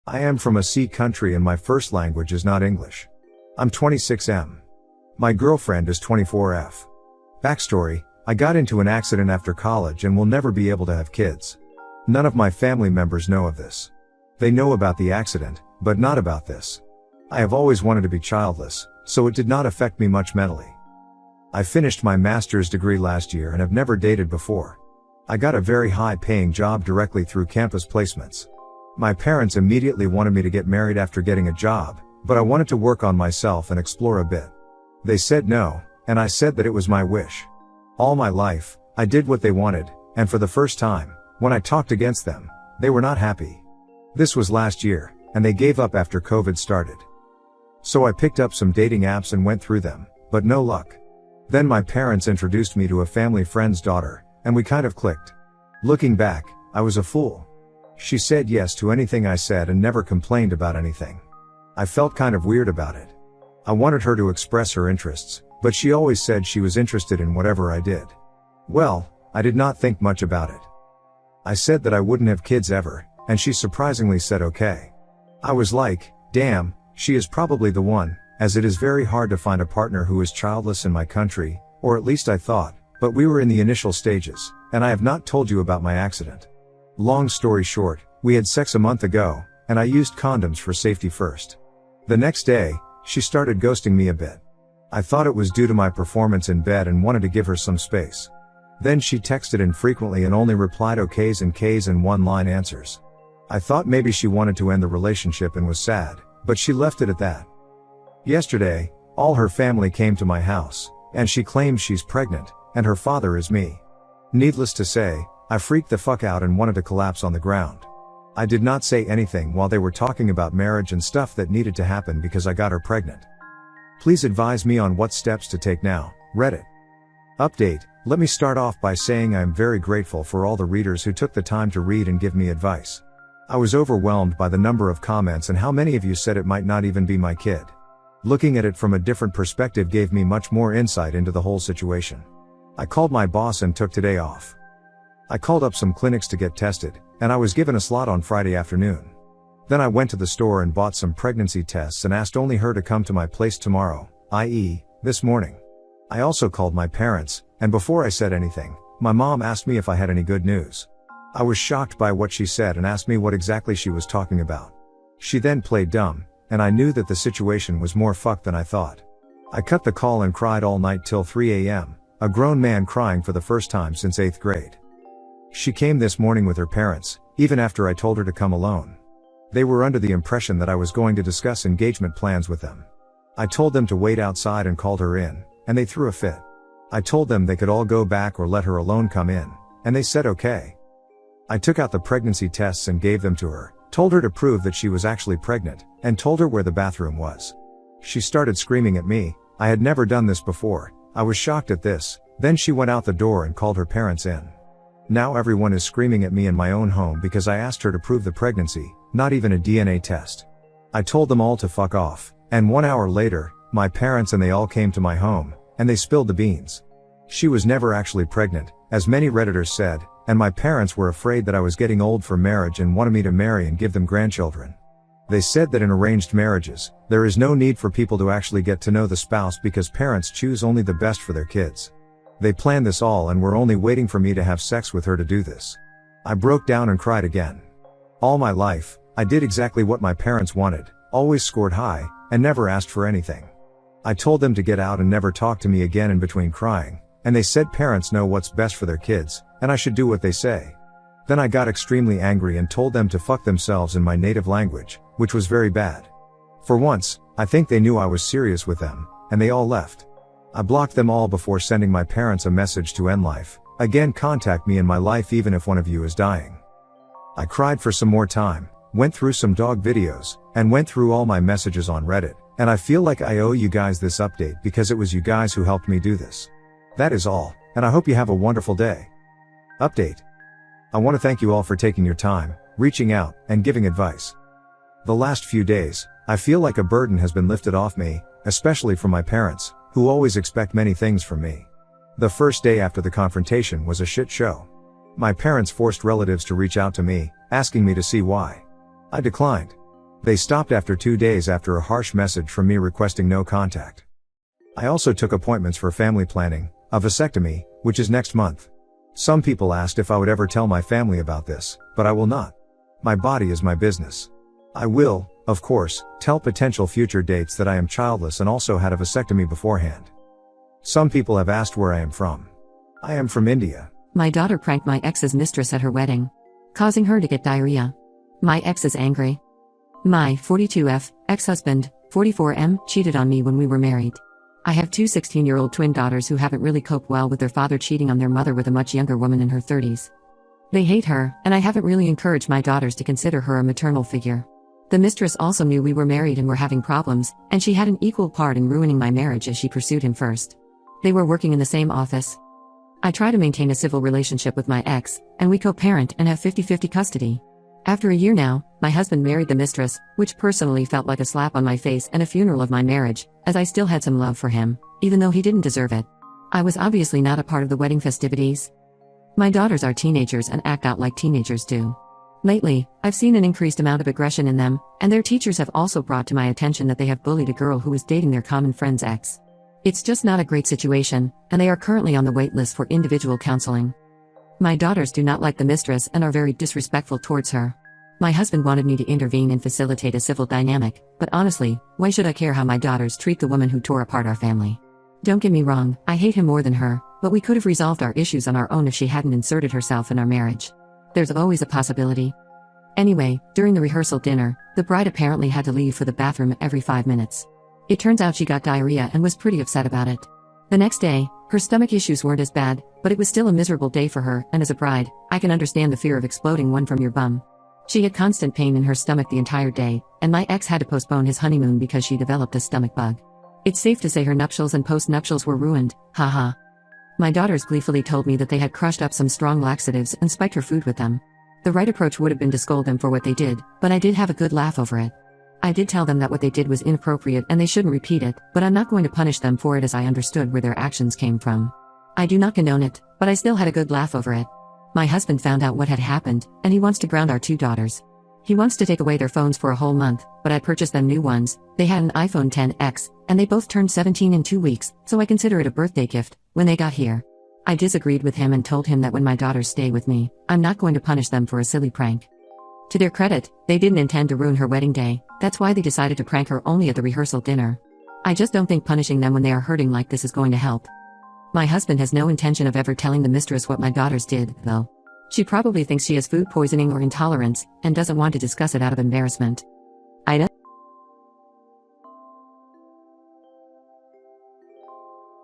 I am from a C country and my first language is not English. I'm 26M. My girlfriend is 24F. Backstory, I got into an accident after college and will never be able to have kids. None of my family members know of this. They know about the accident, but not about this. I have always wanted to be childless, so it did not affect me much mentally. I finished my master's degree last year and have never dated before. I got a very high-paying job directly through campus placements. My parents immediately wanted me to get married after getting a job, but I wanted to work on myself and explore a bit. They said no, and I said that it was my wish. All my life, I did what they wanted, and for the first time, when I talked against them, they were not happy. This was last year, and they gave up after COVID started. So I picked up some dating apps and went through them, but no luck. Then my parents introduced me to a family friend's daughter, and we kind of clicked. Looking back, I was a fool. She said yes to anything I said and never complained about anything. I felt kind of weird about it. I wanted her to express her interests, but she always said she was interested in whatever I did. Well, I did not think much about it. I said that I wouldn't have kids ever, and she surprisingly said okay. I was like, damn, she is probably the one, as it is very hard to find a partner who is childless in my country, or at least I thought, but we were in the initial stages, and I have not told you about my accident. Long story short, we had sex a month ago, and I used condoms for safety first. The next day, she started ghosting me a bit. I thought it was due to my performance in bed and wanted to give her some space. Then she texted infrequently and only replied okays and Ks and one-line answers. I thought maybe she wanted to end the relationship and was sad, but she left it at that. Yesterday, all her family came to my house, and she claims she's pregnant, and her father is me. Needless to say, I freaked the fuck out and wanted to collapse on the ground. I did not say anything while they were talking about marriage and stuff that needed to happen because I got her pregnant. Please advise me on what steps to take now. Reddit. Update, let me start off by saying I am very grateful for all the readers who took the time to read and give me advice. I was overwhelmed by the number of comments and how many of you said it might not even be my kid. Looking at it from a different perspective gave me much more insight into the whole situation. I called my boss and took today off. I called up some clinics to get tested, and I was given a slot on Friday afternoon. Then I went to the store and bought some pregnancy tests and asked only her to come to my place tomorrow, i.e., this morning. I also called my parents, and before I said anything, my mom asked me if I had any good news. I was shocked by what she said and asked me what exactly she was talking about. She then played dumb, and I knew that the situation was more fucked than I thought. I cut the call and cried all night till 3 a.m., a grown man crying for the first time since 8th grade. She came this morning with her parents, even after I told her to come alone. They were under the impression that I was going to discuss engagement plans with them. I told them to wait outside and called her in, and they threw a fit. I told them they could all go back or let her alone come in, and they said okay. I took out the pregnancy tests and gave them to her, told her to prove that she was actually pregnant, and told her where the bathroom was. She started screaming at me. I had never done this before. I was shocked at this. Then she went out the door and called her parents in. Now everyone is screaming at me in my own home because I asked her to prove the pregnancy, not even a DNA test. I told them all to fuck off, and 1 hour later, my parents and they all came to my home, and they spilled the beans. She was never actually pregnant, as many Redditors said, and my parents were afraid that I was getting old for marriage and wanted me to marry and give them grandchildren. They said that in arranged marriages, there is no need for people to actually get to know the spouse because parents choose only the best for their kids. They planned this all and were only waiting for me to have sex with her to do this. I broke down and cried again. All my life, I did exactly what my parents wanted, always scored high, and never asked for anything. I told them to get out and never talk to me again in between crying, and they said parents know what's best for their kids, and I should do what they say. Then I got extremely angry and told them to fuck themselves in my native language, which was very bad. For once, I think they knew I was serious with them, and they all left. I blocked them all before sending my parents a message to end life. Again, contact me in my life even if one of you is dying. I cried for some more time, went through some dog videos, and went through all my messages on Reddit, and I feel like I owe you guys this update because it was you guys who helped me do this. That is all, and I hope you have a wonderful day. Update. I want to thank you all for taking your time, reaching out, and giving advice. The last few days, I feel like a burden has been lifted off me, especially from my parents, who always expect many things from me. The first day after the confrontation was a shit show. My parents forced relatives to reach out to me, asking me to see why. I declined. They stopped after 2 days after a harsh message from me requesting no contact. I also took appointments for family planning, a vasectomy, which is next month. Some people asked if I would ever tell my family about this, but I will not. My body is my business. I will, of course, tell potential future dates that I am childless and also had a vasectomy beforehand. Some people have asked where I am from. I am from India. My daughter pranked my ex's mistress at her wedding, causing her to get diarrhea. My ex is angry. My 42F ex-husband, 44M, cheated on me when we were married. I have two 16-year-old twin daughters who haven't really coped well with their father cheating on their mother with a much younger woman in her 30s. They hate her, and I haven't really encouraged my daughters to consider her a maternal figure. The mistress also knew we were married and were having problems, and she had an equal part in ruining my marriage as she pursued him first. They were working in the same office. I try to maintain a civil relationship with my ex, and we co-parent and have 50-50 custody. After a year now, my husband married the mistress, which personally felt like a slap on my face and a funeral of my marriage, as I still had some love for him, even though he didn't deserve it. I was obviously not a part of the wedding festivities. My daughters are teenagers and act out like teenagers do. Lately, I've seen an increased amount of aggression in them, and their teachers have also brought to my attention that they have bullied a girl who was dating their common friend's ex. It's just not a great situation, and they are currently on the wait list for individual counseling. My daughters do not like the mistress and are very disrespectful towards her. My husband wanted me to intervene and facilitate a civil dynamic, but honestly, why should I care how my daughters treat the woman who tore apart our family? Don't get me wrong, I hate him more than her, but we could have resolved our issues on our own if she hadn't inserted herself in our marriage. There's always a possibility. Anyway, during the rehearsal dinner, the bride apparently had to leave for the bathroom every 5 minutes. It turns out she got diarrhea and was pretty upset about it. The next day, her stomach issues weren't as bad, but it was still a miserable day for her, and as a bride, I can understand the fear of exploding one from your bum. She had constant pain in her stomach the entire day, and my ex had to postpone his honeymoon because she developed a stomach bug. It's safe to say her nuptials and post-nuptials were ruined, haha. My daughters gleefully told me that they had crushed up some strong laxatives and spiked her food with them. The right approach would have been to scold them for what they did, but I did have a good laugh over it. I did tell them that what they did was inappropriate and they shouldn't repeat it, but I'm not going to punish them for it as I understood where their actions came from. I do not condone it, but I still had a good laugh over it. My husband found out what had happened, and he wants to ground our two daughters. He wants to take away their phones for a whole month, but I purchased them new ones. They had an iPhone XS, and they both turned 17 in 2 weeks, so I consider it a birthday gift, when they got here. I disagreed with him and told him that when my daughters stay with me, I'm not going to punish them for a silly prank. To their credit, they didn't intend to ruin her wedding day, that's why they decided to prank her only at the rehearsal dinner. I just don't think punishing them when they are hurting like this is going to help. My husband has no intention of ever telling the mistress what my daughters did, though. She probably thinks she has food poisoning or intolerance, and doesn't want to discuss it out of embarrassment. Ida?